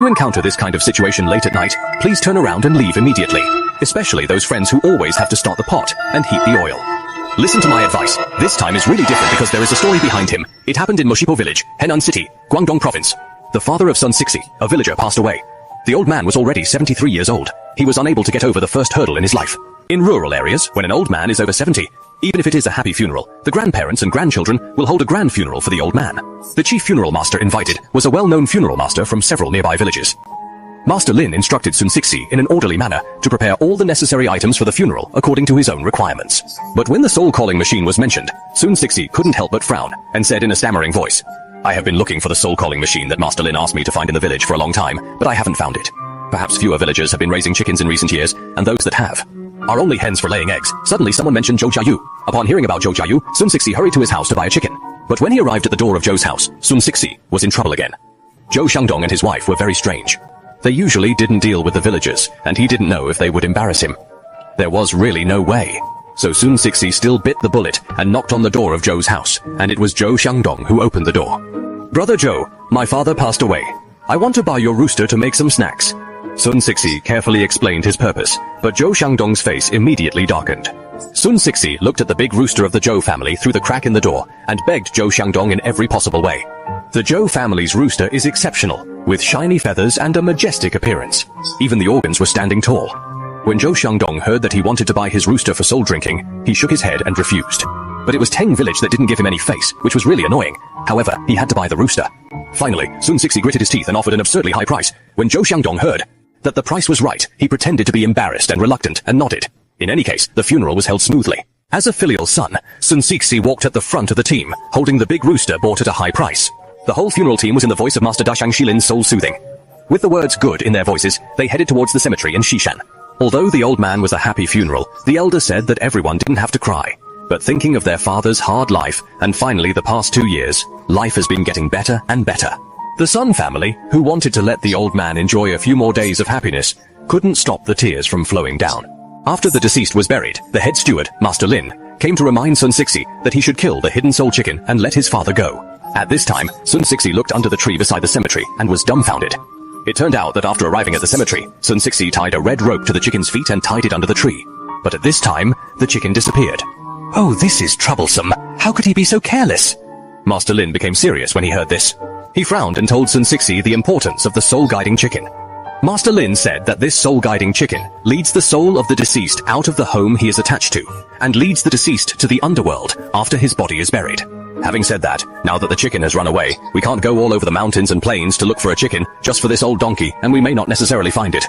you encounter this kind of situation late at night, please turn around and leave immediately. Especially those friends who always have to start the pot and heat the oil. Listen to my advice. This time is really different because there is a story behind him. It happened in Moshipo Village, Henan City, Guangdong Province. The father of Sun Sixi, a villager, passed away. The old man was already 73 years old. He was unable to get over the first hurdle in his life. In rural areas, when an old man is over 70, even if it is a happy funeral, the grandparents and grandchildren will hold a grand funeral for the old man. The chief funeral master invited was a well-known funeral master from several nearby villages. Master Lin instructed Sun Sixi in an orderly manner to prepare all the necessary items for the funeral according to his own requirements. But when the soul-calling machine was mentioned, Sun Sixi couldn't help but frown and said in a stammering voice, "I have been looking for the soul-calling machine that Master Lin asked me to find in the village for a long time, but I haven't found it. Perhaps fewer villagers have been raising chickens in recent years, and those that have are only hens for laying eggs." Suddenly someone mentioned Zhou Jiayu. Upon hearing about Zhou Jiayu, Sun Sixi hurried to his house to buy a chicken. But when he arrived at the door of Zhou's house, Sun Sixi was in trouble again. Zhou Xiangdong and his wife were very strange. They usually didn't deal with the villagers, and he didn't know if they would embarrass him. There was really no way. So Sun Sixi still bit the bullet and knocked on the door of Zhou's house, and it was Zhou Xiangdong who opened the door. "Brother Zhou, my father passed away. I want to buy your rooster to make some snacks." Sun Sixi carefully explained his purpose, but Zhou Xiangdong's face immediately darkened. Sun Sixi looked at the big rooster of the Zhou family through the crack in the door and begged Zhou Xiangdong in every possible way. The Zhou family's rooster is exceptional, with shiny feathers and a majestic appearance. Even the organs were standing tall. When Zhou Xiangdong heard that he wanted to buy his rooster for soul drinking, he shook his head and refused. But it was Teng Village that didn't give him any face, which was really annoying. However, he had to buy the rooster. Finally, Sun Sixi gritted his teeth and offered an absurdly high price. When Zhou Xiangdong heard that the price was right, he pretended to be embarrassed and reluctant and nodded. In any case, the funeral was held smoothly. As a filial son, Sun Sixi walked at the front of the team, holding the big rooster bought at a high price. The whole funeral team was in the voice of Master Dashang Shilin's soul soothing. With the words good in their voices, they headed towards the cemetery in Xishan. Although the old man was a happy funeral, the elder said that everyone didn't have to cry. But thinking of their father's hard life, and finally the past 2 years, life has been getting better and better. The Sun family, who wanted to let the old man enjoy a few more days of happiness, couldn't stop the tears from flowing down. After the deceased was buried, the head steward, Master Lin, came to remind Sun Sixi that he should kill the hidden soul chicken and let his father go. At this time, Sun Sixi looked under the tree beside the cemetery and was dumbfounded. It turned out that after arriving at the cemetery, Sun Sixi tied a red rope to the chicken's feet and tied it under the tree. But at this time, the chicken disappeared. "Oh, this is troublesome. How could he be so careless?" Master Lin became serious when he heard this. He frowned and told Sun Sixi the importance of the soul-guiding chicken. Master Lin said that this soul-guiding chicken leads the soul of the deceased out of the home he is attached to, and leads the deceased to the underworld after his body is buried. Having said that, now that the chicken has run away, we can't go all over the mountains and plains to look for a chicken just for this old donkey, and we may not necessarily find it.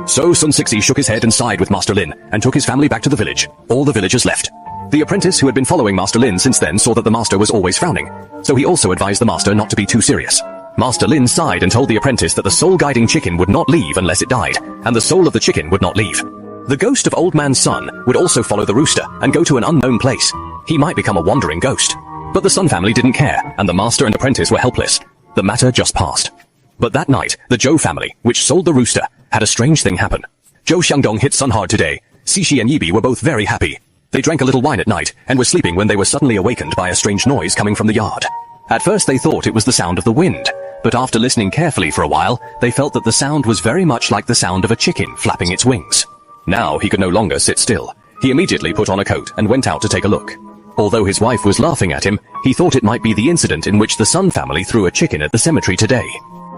So Sun Sixi shook his head and sighed with Master Lin, and took his family back to the village. All the villagers left. The apprentice who had been following Master Lin since then saw that the master was always frowning, so he also advised the master not to be too serious. Master Lin sighed and told the apprentice that the soul-guiding chicken would not leave unless it died, and the soul of the chicken would not leave. The ghost of Old Man's son would also follow the rooster and go to an unknown place. He might become a wandering ghost. But the Sun family didn't care, and the master and apprentice were helpless. The matter just passed. But that night, the Zhou family, which sold the rooster, had a strange thing happen. Zhou Xiangdong hit Sun hard today. Xixi and Yibi were both very happy. They drank a little wine at night, and were sleeping when they were suddenly awakened by a strange noise coming from the yard. At first they thought it was the sound of the wind, but after listening carefully for a while, they felt that the sound was very much like the sound of a chicken flapping its wings. Now he could no longer sit still. He immediately put on a coat and went out to take a look. Although his wife was laughing at him, he thought it might be the incident in which the Sun family threw a chicken at the cemetery today.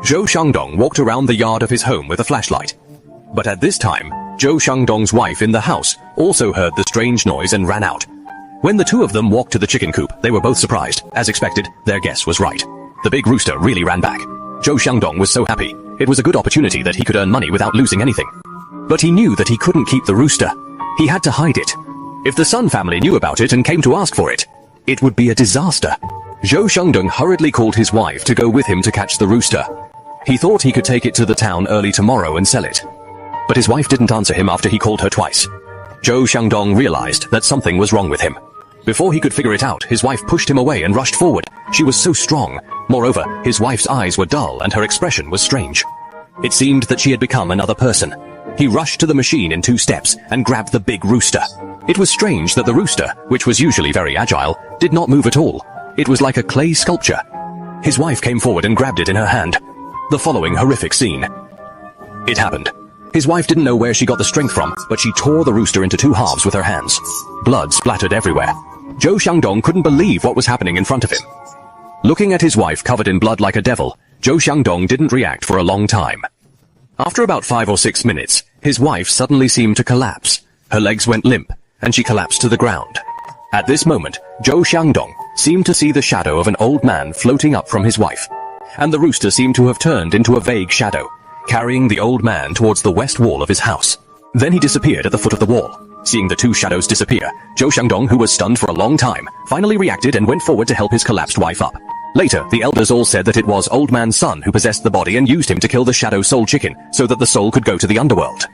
Zhou Xiangdong walked around the yard of his home with a flashlight. But at this time, Zhou Xiangdong's wife in the house also heard the strange noise and ran out. When the two of them walked to the chicken coop, they were both surprised. As expected, their guess was right. The big rooster really ran back. Zhou Xiangdong was so happy. It was a good opportunity that he could earn money without losing anything. But he knew that he couldn't keep the rooster. He had to hide it. If the Sun family knew about it and came to ask for it, it would be a disaster. Zhou Xiangdong hurriedly called his wife to go with him to catch the rooster. He thought he could take it to the town early tomorrow and sell it. But his wife didn't answer him after he called her twice. Zhou Xiangdong realized that something was wrong with him. Before he could figure it out, his wife pushed him away and rushed forward. She was so strong. Moreover, his wife's eyes were dull and her expression was strange. It seemed that she had become another person. He rushed to the machine in 2 steps and grabbed the big rooster. It was strange that the rooster, which was usually very agile, did not move at all. It was like a clay sculpture. His wife came forward and grabbed it in her hand. The following horrific scene. It happened. His wife didn't know where she got the strength from, but she tore the rooster into two halves with her hands. Blood splattered everywhere. Zhou Xiangdong couldn't believe what was happening in front of him. Looking at his wife covered in blood like a devil, Zhou Xiangdong didn't react for a long time. After about 5 or 6 minutes, his wife suddenly seemed to collapse. Her legs went limp, and she collapsed to the ground. At this moment, Zhou Xiangdong seemed to see the shadow of an old man floating up from his wife. And the rooster seemed to have turned into a vague shadow, carrying the old man towards the west wall of his house. Then he disappeared at the foot of the wall. Seeing the two shadows disappear, Zhou Xiangdong, who was stunned for a long time, finally reacted and went forward to help his collapsed wife up. Later, the elders all said that it was Old Man's son who possessed the body and used him to kill the shadow soul chicken, so that the soul could go to the underworld.